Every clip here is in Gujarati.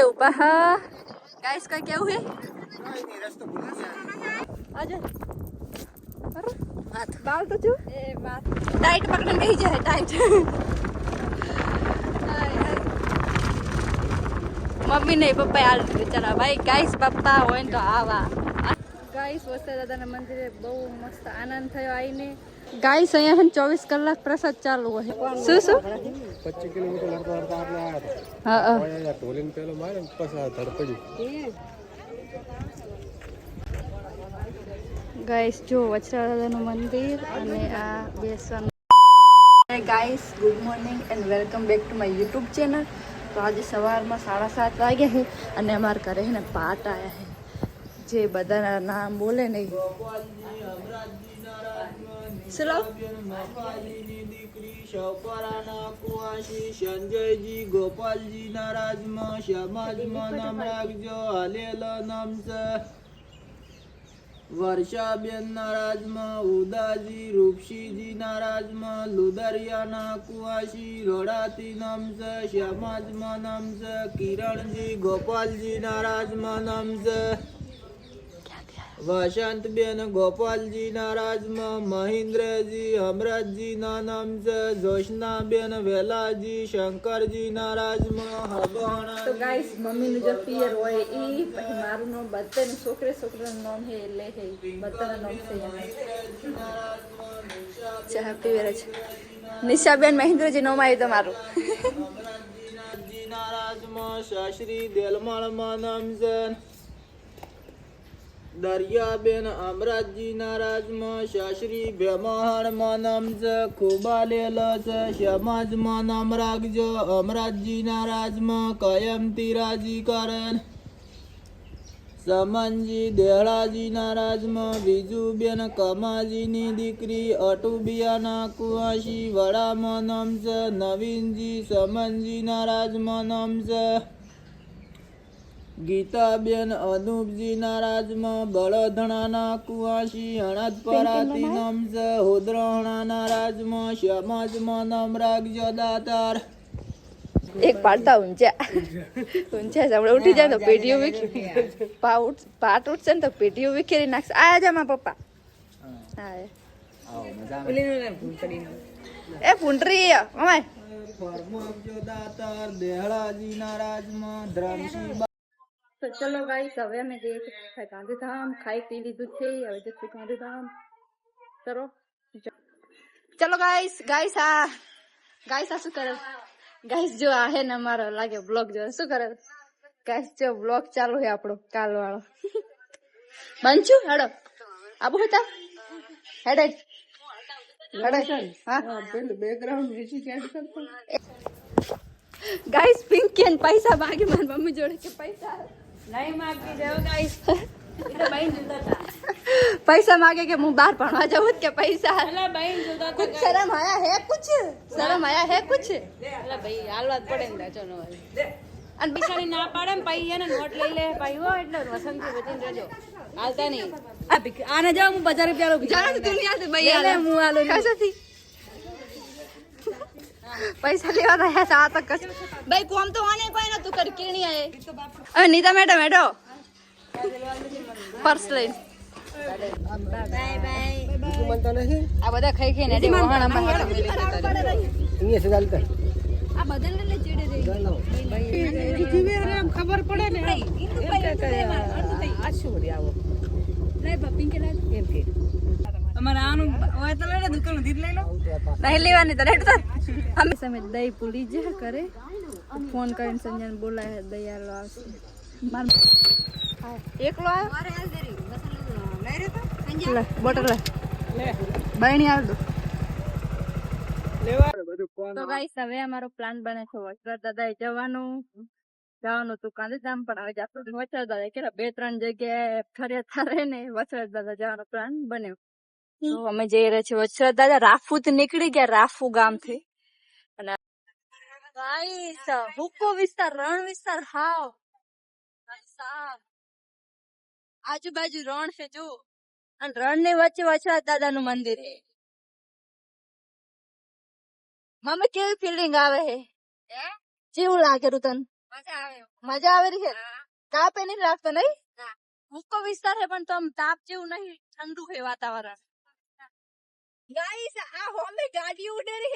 ऊपर हाँ गाइस का क्या हुए आजा अरे बात बाल तो चू ए बात टाइट पकड़ने नहीं जाए टाइट मम्मी नहीं पप्पा यार चला भाई गाइस पप्पा હોય તો આવા ગાઈસ વસ્તા દાદાના મંદિરે બહુ મસ્ત આનંદ થયો આવીને ગાઈસ અહીંયા 24 કલાક પ્રસાદ ચાલુ હોય શું 25 કિલોમીટર લડતા લડતા આપણે આવ્યા હતા હા હા ઢોલીને પેલો મારે પછી ધડપડી ગાઈસ જો વચરા દાદાનું મંદિર અને આ બેસવાનું guys good morning and welcome back to my YouTube channel તો આજે સવારમાં 7:30 વાગ્યા છે અને અમારા ઘરે છે ને પાટ આવ્યા છે જે બધાના નામ બોલે નહીં ચલો સંજયજી ગોપાલજી ના રાજમાં શ્યામાજમાં નામ રાખજો હાલેલા નામ છે વર્ષાબેન ના રાજમાં ઉદાજી રૂપસીજી ના રાજમાં લુદરિયા ના કુવાસી રોડાતી નામ છે શ્યામાજમાં નામ છે કિરણજી ગોપાલજી ના રાજમાં નામ છે વસંતબેન ગોપાલજી ના રાજમાં મહેન્દ્રજી હમરાજજી ના નામ છે જોશનાબેન વેલાજી શંકરજી ના રાજમાં હબોણા તો ગાઈસ મમ્મીનું જે પિયર હોય એ પછી મારું નામ બધાનું છોકરાનું નામ હે એટલે હે બધાના નામ છે ચા પીવે છે નિશાબેન મહેન્દ્રજી નામ આવ્યું તમારું હમરાજજી ના રાજમાં શાસ્ત્રી દેલમાળમાં નામ છે દરિયાબેન અમરાજજી ના રાજમાં શાસ્ત્રી ભેમહાણમાં નામ છે ખુબાલેલા છે સમાજમાં નામ રાખજો અમરાજજી ના રાજમાં કાયમથી રાજી કરણ સમનજી દેહળાજી ના રાજમાં બીજુબેન કમાજીની દીકરી અટુબિયાના કુવાસી વડામાં નામ છે નવીનજી સમનજી ના રાજમાં નામ છે ગીતાબેન અનુપજી ના રાજમાં બળધણાના કુવાસી અણદપરાતી નામ છે હોદરણાના રાજમાં સમાજમાં નામ રાખજો દાતાર એક પાડતા ઊંચા હમણાં ઉઠી જાય તો પેટીઓ વિખેરી પાટ ઉઠશે ને તો પેટીઓ વિખેરી નાખશે આયા જા મારા પપ્પા એ પુંટરી અમાય ફરમાવજો દાતાર દેહળાજી ના રાજમાં ધ્રામસી તો ચલો ગાઈસ હવે અમે જઈએ છીએ ગાંધીધામ ખાઈ પી લીધું છે હવે જઈશું ગાંધીધામ ચલો ચલો ગાઈસ આ શું કરે ગાઈસ જો આ હે ને અમારો લાગે બ્લોગ જો શું કરે ગાઈસ જો બ્લોગ ચાલુ છે આપણો કાલ વાળો બનચુ હેડો આબુ હતા હેડે હા બેકગ્રાઉન્ડ વિશે ક્યાં કરતો ગાઈસ પિંકી ને પૈસા માગી મારી મમ્મી જોડે કે પૈસા नहीं मांगती जाओ गाइस इधर बहन जुदा था पैसा मांगे के मुंह बाहर पढ़वा जाऊँ के पैसा अल्लाह बहन जुदा था कुछ शर्म आया है कुछ कुछ अल्लाह भाई हालत पड़े ने चलो अन बिचारी ना पाड़े ने पाई है ने नोट लई ले पाई हो એટલે વસંતી બચીને રહેજો હાલતા નહીં આને જાવ હું બજાર પ્યારો जाने दुनिया से भैया ले मुंह आलो कैसे थी पैसा लेवा रहा था तक कस भाई कोम तो आने कोई ना तू कर के नहीं आए अरे नीता मैडम बैठो पर्स ले બાય બાય મનતા નહીં આ બધા ખાઈ ખાઈને એડી વહાણા માં અહીંયા છે ચાલતા આ બદલ ને ચીડે દે જીવે રે ખબર પડે ને આ શું રે આવો લે બપિંગ કે લે એમ કે અમાર આનું ઓય તો લેડે દુકાન દીધ લઈ લો नहीं लेवानी तो रेट तो हम समय दही पुली जे करे फोन કરીને સંજન બોલાય હે દયા લો આવશે માર એકલો આયો અરે હાલ દેરી મસાલો લઈ રે તો સંજન લે બોટલ લે બાયણી આવ દો લેવા બધું કોણ તો ગાઈસ હવે અમારો પ્લાન બને છે વચરા દાદા જવાનું તો ગાંધીધામ પણ હવે આપણે વચરા દાદા કે 2-3 જગ્યાએ ફર્યા થારે ને વચરા દાદા જવાનો પ્લાન બન્યો તો અમે જઈ રહ્યા છીએ વચરા દાદા રાફુ થી નીકળી ગયા રાફુ ગામ થી અને ગાઈસ હુક્કો વિસ્તાર રણ વિસ્તાર હાવ આજુબાજુ રણ છે જો અને રણ ની વચ્ચે વચરા દાદા નું મંદિર છે મમ્મી કેવી ફિલિંગ આવે છે જેવું લાગે તું તને મજા આવે રહી છે તાપ એ નહીં લાગતો નહીં હુક્કો વિસ્તાર છે પણ તો આમ તાપ જેવું નહીં ઠંડુ છે વાતાવરણ ગાઈસ આ હોમે ગાડી ઉડે રહી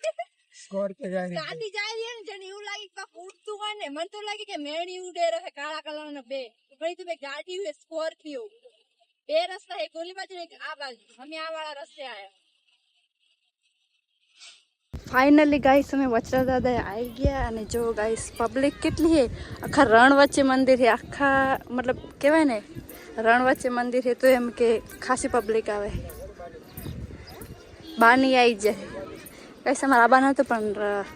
છે સ્કોર્પિયો જાય ગાડી જાય રહી ને જને એવું લાગે કે ઉડતું હોય ને મને તો લાગે કે મેણી ઉડે રહે કાળા કલર ના બે ભાઈ તો બે ગાડી है स्कॉर्पियो બે રસ્તા है गोली बाजू एक आ बाजू हमें आ वाला रस्ते आया ફાઇનલી ગાઈસ અમે વચરા દાદા આવી ગયા અને જો ગાઈસ પબ્લિક કેટલી છે આખા રણ વચ્ચે મંદિર છે આખા મતલબ કહેવાય ને રણ વચ્ચે મંદિર છે તો એમ કે ખાસી પબ્લિક આવે બાની આવી જાય ગાઈસ અમારા આબા નહોતું પણ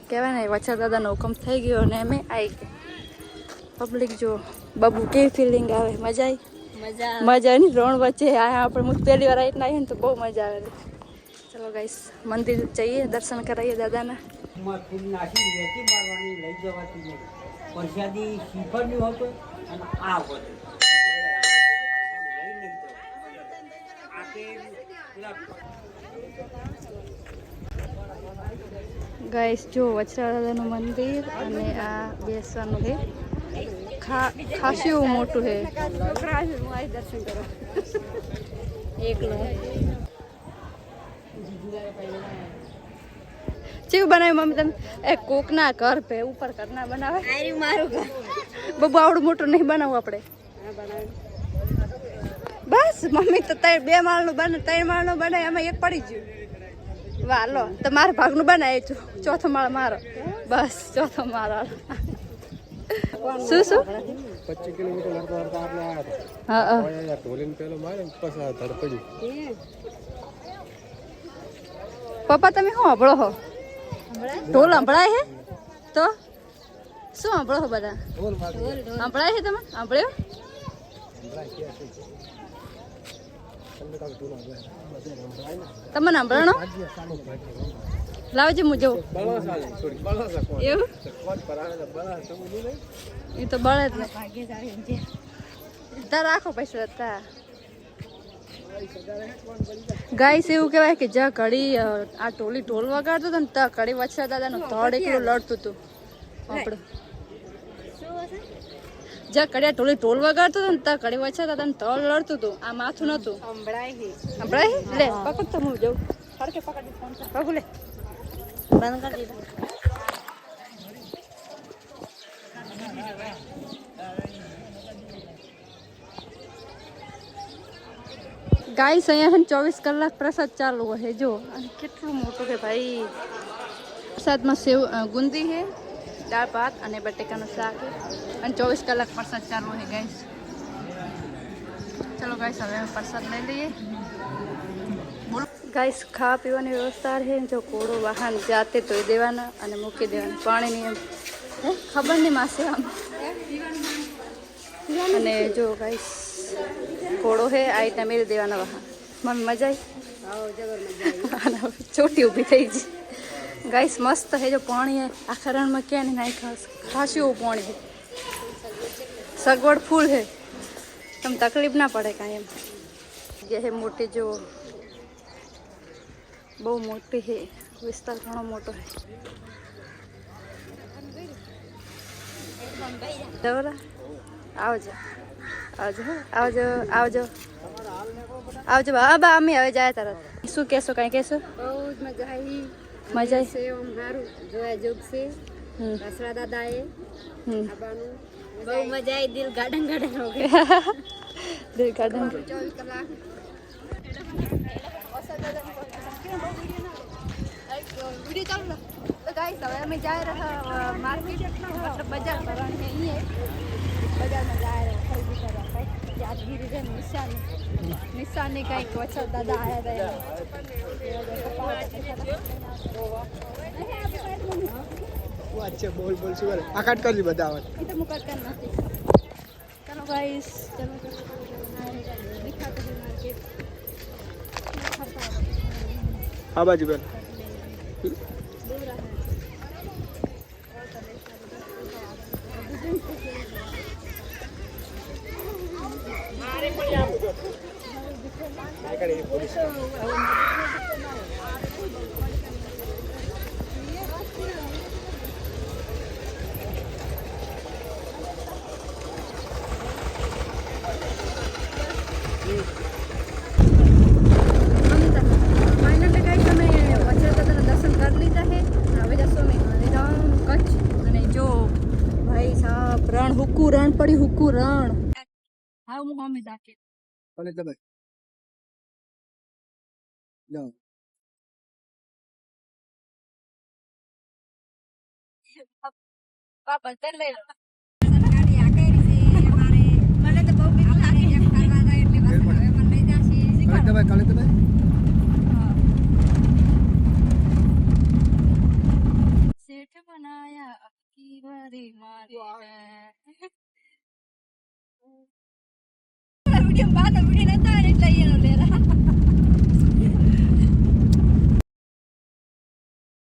કહેવાય ને વચરા દાદાનો હુકમ થઈ ગયો અને અમે આવી ગયા પબ્લિક જો બાબુ કેવી ફિલિંગ આવે મજા આવી મજા નહીં રણ વચ્ચે આયા આપણે હું પહેલી વાર આવીને આવી ને તો બહુ મજા આવે ચલો ગાઈસ મંદિર જઈએ દર્શન કરાવીએ દાદાના ફૂલ નાખી વેચી મારવાની લઈ જવાતી નહીં પ્રસાદી શ્રીફળની હતો અને આ હતો ગાઈસ જો વચરા દાદાનું મંદિર અને આ બેસવાનું છે ખાસું એવું મોટું છે દર્શન કરો એકલો ચેવું બનાવ્યું મમ્મી તમે એ કોકના ઘર પે ઉપર ઘરના બનાવે મારું ઘર બબુ આવડું મોટું નહીં બનાવવું આપણે બસ મમ્મી તો બે માળનું બને 3 માળનું બનાવે એમાં એક પડી ગયું વાહ લો તો મારા ભાગનું બનાવે છું ચોથો માળ મારો બસ ચોથો માળ શું 25 કિલોમીટર લડતા લડતા આપણે આવ્યા હતા હા ઢોલીને પેલો મારે પછી આ ધડ પડ્યું પપ્પા તમે શું સાંભળો છો ઢોલ સંભળાય છે તો શું સાંભળો છો બધા સંભળાય છે તમે સાંભળ્યો તમને સંભળાણો લાવજે હું જવું એવું એ તો બળે જ ને તાર રાખો પૈસા હતા ગાઈસ એવું કહેવાય કે જ્યાં કડી આ ટોલી ઢોલ વગાડતો હતો ને ત્યાં કડી વચરા દાદાનું ધડ એકલું લડતું હતું આપણું જ્યાં કડિયા ટોલી ઢોલ વગાડતો હતો ને ત્યાં કડી વચરા દાદાનું ધડ લડતું હતું આ માથું નતું સંભળાય લે પકડ તો હું જઉં ફરકે પકડી પકડ લે બંધ કરી દીધું ગાઈસ અહીંયા 24 કલાક પ્રસાદ ચાલુ હોય જો અને કેટલું મોટું છે ભાઈ પ્રસાદમાં સેવ ગુંદી છે દાળ ભાત અને બટેકાનું શાક છે અને 24 કલાક પ્રસાદ ચાલુ હોય ગાઈસ ચલો ગાઈસ હવે પ્રસાદ લઈ લઈએ ગાઈસ ખાવા પીવાની વ્યવસ્થા છે જો કોળો વાહન જાતે ધોઈ દેવાના અને મૂકી દેવાના પાણીની એમ ખબર નહીં માસે આમ અને જો ગાઈસ કોળો હે આ રીતના મેળ દેવાના વાહન મમ્મી મજા આવી ચોટી ઊભી થઈ ગઈ ગાઈસ મસ્ત હે જો પાણી આખા રણમાં ક્યાં નહીં નાખ્યા ખાસું એવું પાણી છે સગવડ ફૂલ છે તમને તકલીફ ના પડે કાંઈ એમ જે હે મોટી જો બહુ મોટી છે વિસ્તાર ઘણો મોટો છે દવરા આવજો આવજો આવજો આવજો આવજો બા અમે હવે જાય તરત શું કહેશો કાંઈ કહેશો બહુ જ મજા આવી મજા છે ઓમ સારું જોયા જોગ છે વચરા દાદા એ આબાનું બહુ મજા આવી દિલ ગાર્ડન ગાર્ડન હો ગયા દિલ ગાર્ડન 24 કલાક वीडियो चालू ना तो गाइस હવે અમે जा रहा मार्केट मतलब बाजार करने અહીં बाजार में जा रहे खरीदी કરવા કઈ યાદગીરી છે નિશાની કઈક વચરા દાદા આયા હતા અચ્છા બોલ બોલ શું કરે આ કાટ કરજી બધા આવે એ તો મુકત કર નથી ચલો ગાइस ચલો दिखाते हैं मार्केट આ બાજુ બેન બાપ રણ હુકુ રણ પડી હુકુ રણ હા હું મમ્મી દાખી અને તમે જાઓ પાપા તે લઈ લો કાલે તમે सेठ बनाया अबकी बारी मारी वीडियो बात वीडियो नता એટલે એનો લેરા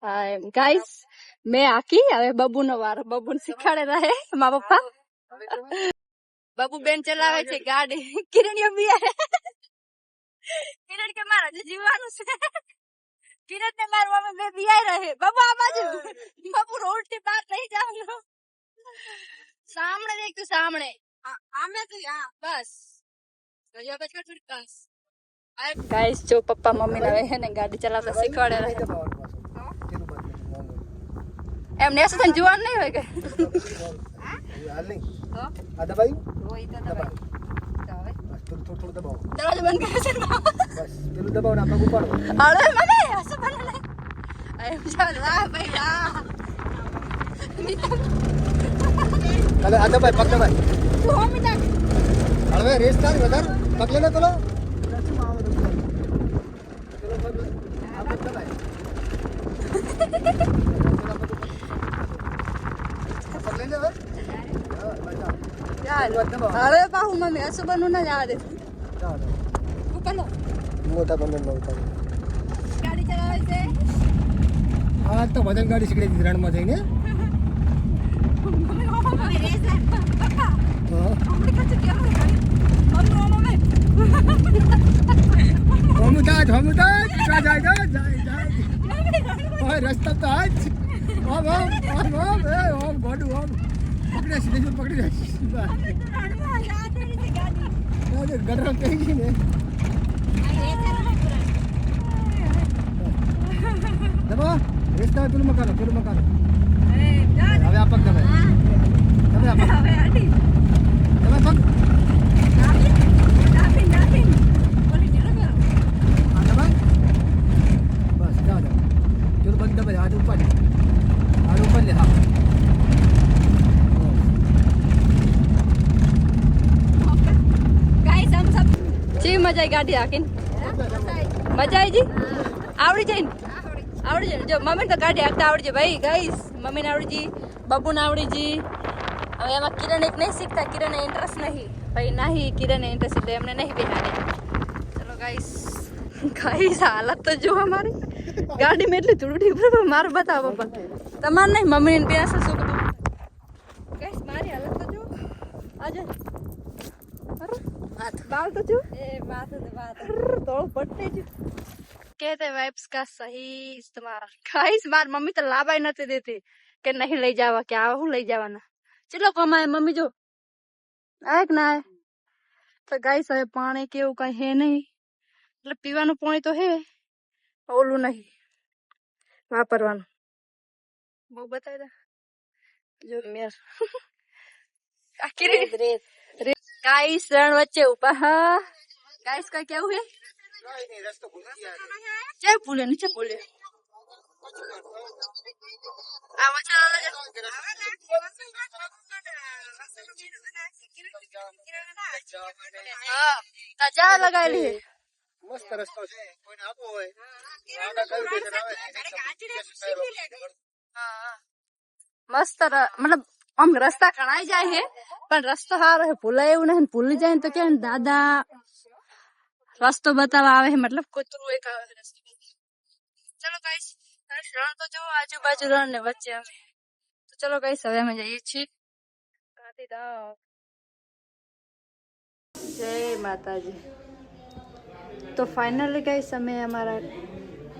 હાય ગાઈસ મેં આકી હવે બબુનો વારો બબુને શીખાડે રહે મા પપ્પા બબુ બેન ચલાવે છે ગાડી કિરણિયો બી કિરણ કે મારા જીવવાનું છે किरण ने मार मम्मी में भी आई रहे बाबू आ बाजू बाबू रोड से बाहर नहीं जाओ सामने देख तू सामने आमे तो यहाँ बस गया बच कर थोड़ी बस गाइस जो पप्पा मम्मी ने है ने गाड़ी चलाता सिखाड़े रहे એમ નેસ તને જુવાન નહીં હોય કે હાલ નહીં આ દબાઈ રોઈ તો દબાઈ તો હવે થોડું દબાવો દરવાજો બંધ કરે છે બસ પેલું દબાવો ને પગ ઉપાડો અરે મને હસ બને એમ ચાલ લા ભાઈ લા હવે આ દબાઈ પગ દબાઈ તું મમ્મી નાખ હવે રેસ થાય વધારે પગ લે પેલો અરે બાહુ મમ્મી હસુ બનવું ના જવા દે ઉપરનો મોટા બંને નહોતા ગાડી ચલાવે છે આ તો વજન ગાડી શીખડી દીધી રણમાં જઈને મમ્મી રેસ લે પપ્પા હા મમ્મી કચ્છ કેમ ગાડી મમ્મી હમ જાય જાય ઓય રસ્તા તો આજ ઓમ ગોડું ઓમ પકડે સીધે પકડી જાય ગરમ થઈ ગઈ ને દબા રેસ્તા પેલું મકાનો હવે આ પગ દબાય તમે આ પગ હવે આડી તમે પગ નાખી બોલી જરા આ દબાય બસ જા પેલું પગ દબાય હાથ ઉપર લે હા ગાઈસ હમ સબ જી મજા આવી ગાડી હાકીને મજા આવી જી આવડી જાય જો મમ્મી તો ગાડી હાકતા આવડી જાય ભાઈ ગાઈસ મમ્મીને આવડી જી બબુને આવડી જી હવે એમાં કિરણ એક નહીં શીખતા કિરણને ઇન્ટરેસ્ટ નહીં ભાઈ નહીં કિરણને ઇન્ટરેસ્ટ એટલે એમને નહીં બેહાડે ચલો ગાઈસ હાલત તો જો અમારી ગાડી में એટલી ધૂળડી બરાબર મારે બતાવો પપ્પા તમારે નહીં મમ્મીને બેસ શું કરું ગાઈસ મારી હાલત તો જો આજે बाल तो जो बात तो पट्टे जो कहते वाइब्स का सही इस्तेमाल गाइस मार मम्मी तो लाभ ही नहीं देती कि नहीं ले जावा क्या हूँ ले जावाना चलो कमाए मम्मी जो आए ना आए तो गाइस હવે પાણી કેવું કઈ હે નહીં એટલે પીવાનું પાણી તો હે ઓલું નહીં વાપરવાનું બહુ બતાવી દે જો મેર આખી રેત गाइस रण वच्चे ऊपर हाँ गाइस का क्या हुए चाहे बोले नीचे बोले ताजा लगा ली મસ્ત રસ્તો છે કોઈને આપવો હોય मस्त मतलब આમ રસ્તા કણાઈ જાય હે પણ રસ્તો સારો હે ભૂલાય એવું નહીં ભૂલી જાય તો કે દાદા રસ્તો બતાવવા આવે હે મતલબ કૂતરું એક આવે રસ્તો ચલો ગાઈસ રણ તો જો આજુબાજુ રણ ને વચ્ચે આવે તો ચલો ગાઈસ હવે અમે જઈએ છીએ ગાંધીધામ જય માતાજી તો ફાઇનલી ગાઈસ અમે અમારા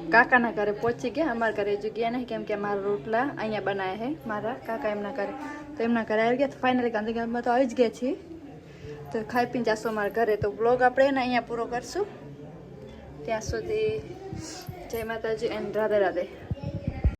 કાકાના ઘરે પહોંચી ગયા અમારા ઘરે હજુ ગયા નહીં કેમ કે મારા રોટલા અહીંયા બનાવ્યા હે મારા કાકા એમના ઘરે તો એમના ઘરે આવી ગયા તો ફાઇનલી ગાંધીધામમાં તો આવી જ ગયા છીએ તો ખાઈ પીને જાશું અમારા ઘરે તો બ્લોગ આપણે એને અહીંયા પૂરો કરશું ત્યાં સુધી જય માતાજી એન્ડ રાધે રાધે